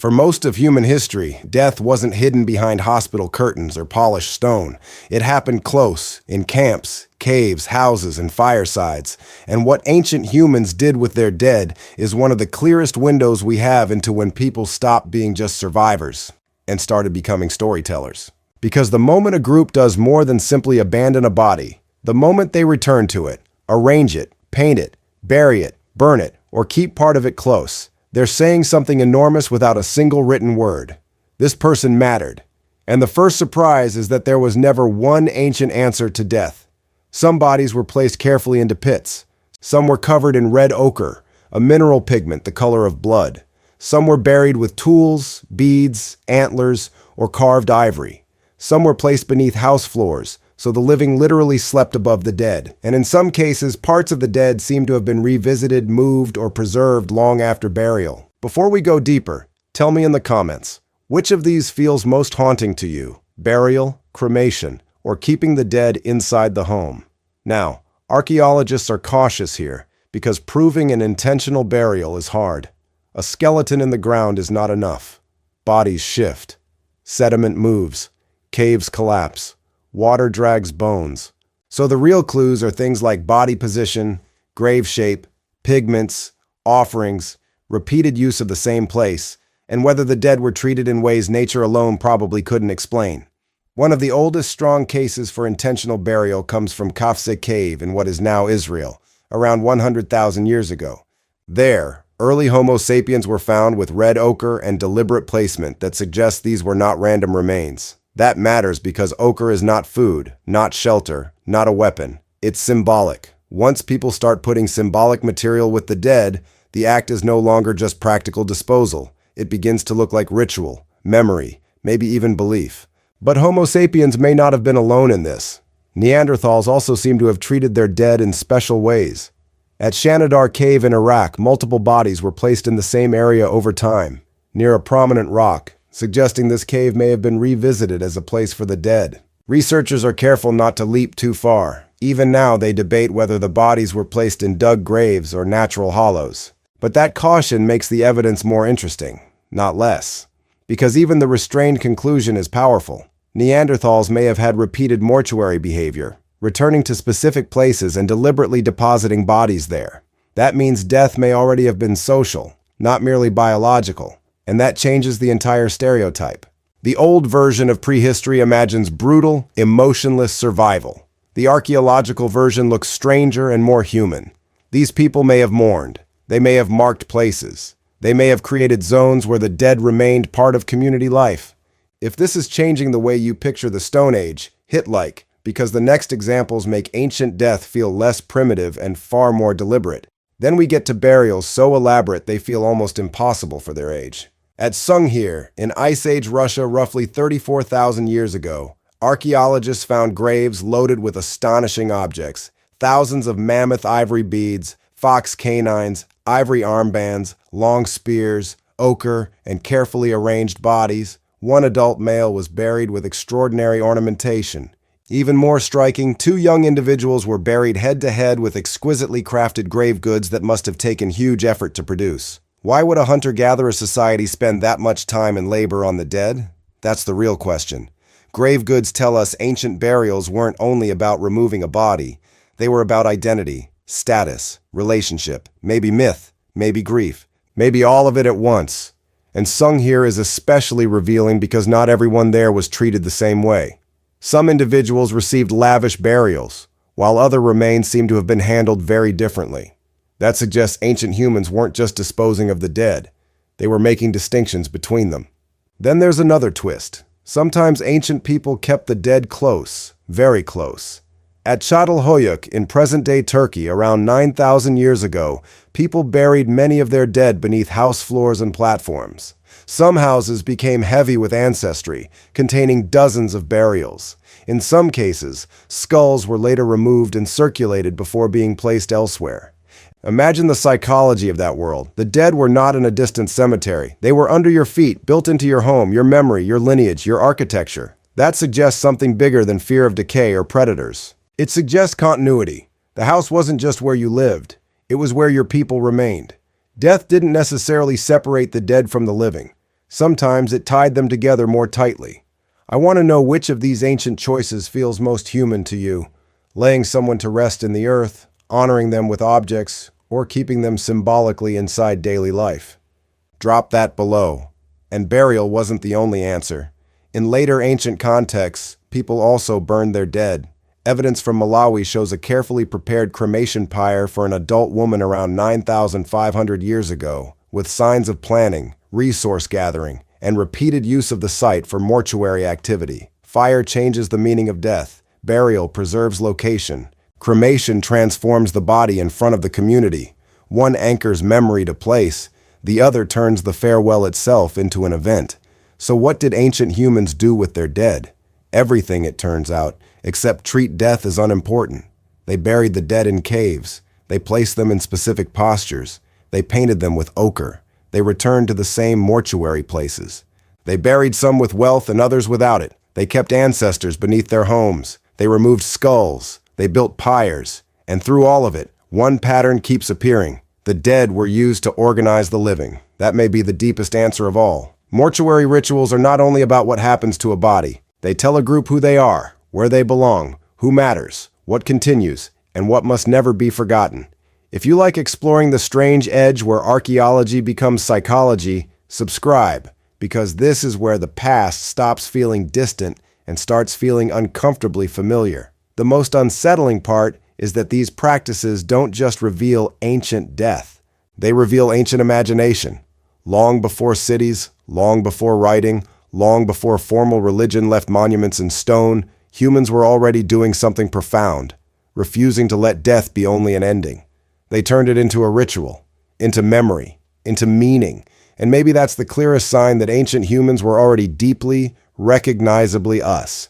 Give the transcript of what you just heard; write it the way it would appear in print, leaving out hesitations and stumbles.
For most of human history, death wasn't hidden behind hospital curtains or polished stone. It happened close, in camps, caves, houses, and firesides. And what ancient humans did with their dead is one of the clearest windows we have into when people stopped being just survivors and started becoming storytellers. Because the moment a group does more than simply abandon a body, the moment they return to it, arrange it, paint it, bury it, burn it, or keep part of it close, they're saying something enormous without a single written word. This person mattered. And the first surprise is that there was never one ancient answer to death. Some bodies were placed carefully into pits. Some were covered in red ochre, a mineral pigment the color of blood. Some were buried with tools, beads, antlers, or carved ivory. Some were placed beneath house floors, so the living literally slept above the dead. And in some cases, parts of the dead seem to have been revisited, moved, or preserved long after burial. Before we go deeper, tell me in the comments, which of these feels most haunting to you? Burial, cremation, or keeping the dead inside the home? Now, archaeologists are cautious here, because proving an intentional burial is hard. A skeleton in the ground is not enough. Bodies shift. Sediment moves. Caves collapse. Water drags bones. So the real clues are things like body position, grave shape, pigments, offerings, repeated use of the same place, and whether the dead were treated in ways nature alone probably couldn't explain. One of the oldest strong cases for intentional burial comes from Qafzeh cave in what is now Israel, around 100,000 years ago. There, early Homo sapiens were found with red ochre and deliberate placement that suggests these were not random remains. That matters because ochre is not food, not shelter, not a weapon. It's symbolic. Once people start putting symbolic material with the dead, the act is no longer just practical disposal. It begins to look like ritual, memory, maybe even belief. But Homo sapiens may not have been alone in this. Neanderthals also seem to have treated their dead in special ways. At Shanidar cave in Iraq, multiple bodies were placed in the same area over time, near a prominent rock, suggesting this cave may have been revisited as a place for the dead. Researchers are careful not to leap too far. Even now, they debate whether the bodies were placed in dug graves or natural hollows. But that caution makes the evidence more interesting, not less. Because even the restrained conclusion is powerful. Neanderthals may have had repeated mortuary behavior, returning to specific places and deliberately depositing bodies there. That means death may already have been social, not merely biological. And that changes the entire stereotype. The old version of prehistory imagines brutal, emotionless survival. The archaeological version looks stranger and more human. These people may have mourned. They may have marked places. They may have created zones where the dead remained part of community life. If this is changing the way you picture the Stone Age, hit like, because the next examples make ancient death feel less primitive and far more deliberate. Then we get to burials so elaborate they feel almost impossible for their age. At Sunghir, in Ice Age Russia roughly 34,000 years ago, archaeologists found graves loaded with astonishing objects. Thousands of mammoth ivory beads, fox canines, ivory armbands, long spears, ochre, and carefully arranged bodies. One adult male was buried with extraordinary ornamentation. Even more striking, two young individuals were buried head-to-head with exquisitely crafted grave goods that must have taken huge effort to produce. Why would a hunter-gatherer society spend that much time and labor on the dead? That's the real question. Grave goods tell us ancient burials weren't only about removing a body. They were about identity, status, relationship, maybe myth, maybe grief, maybe all of it at once. And Sunghir is especially revealing because not everyone there was treated the same way. Some individuals received lavish burials, while other remains seem to have been handled very differently. That suggests ancient humans weren't just disposing of the dead. They were making distinctions between them. Then there's another twist. Sometimes ancient people kept the dead close, very close. At Çatalhöyük in present-day Turkey around 9,000 years ago, people buried many of their dead beneath house floors and platforms. Some houses became heavy with ancestry, containing dozens of burials. In some cases, skulls were later removed and circulated before being placed elsewhere. Imagine the psychology of that world. The dead were not in a distant cemetery. They were under your feet, built into your home, your memory, your lineage, your architecture. That suggests something bigger than fear of decay or predators. It suggests continuity. The house wasn't just where you lived. It was where your people remained. Death didn't necessarily separate the dead from the living. Sometimes it tied them together more tightly. I want to know which of these ancient choices feels most human to you. Laying someone to rest in the earth, honoring them with objects, or keeping them symbolically inside daily life. Drop that below. And burial wasn't the only answer. In later ancient contexts, people also burned their dead. Evidence from Malawi shows a carefully prepared cremation pyre for an adult woman around 9,500 years ago, with signs of planning, resource gathering, and repeated use of the site for mortuary activity. Fire changes the meaning of death. Burial preserves location. Cremation transforms the body in front of the community. One anchors memory to place, the other turns the farewell itself into an event. So what did ancient humans do with their dead? Everything, it turns out, except treat death as unimportant. They buried the dead in caves. They placed them in specific postures. They painted them with ochre. They returned to the same mortuary places. They buried some with wealth and others without it. They kept ancestors beneath their homes. They removed skulls. They built pyres. And through all of it, one pattern keeps appearing. The dead were used to organize the living. That may be the deepest answer of all. Mortuary rituals are not only about what happens to a body. They tell a group who they are, where they belong, who matters, what continues, and what must never be forgotten. If you like exploring the strange edge where archaeology becomes psychology, subscribe, because this is where the past stops feeling distant and starts feeling uncomfortably familiar. The most unsettling part is that these practices don't just reveal ancient death. They reveal ancient imagination. Long before cities, long before writing, long before formal religion left monuments in stone, humans were already doing something profound, refusing to let death be only an ending. They turned it into a ritual, into memory, into meaning, and maybe that's the clearest sign that ancient humans were already deeply, recognizably us.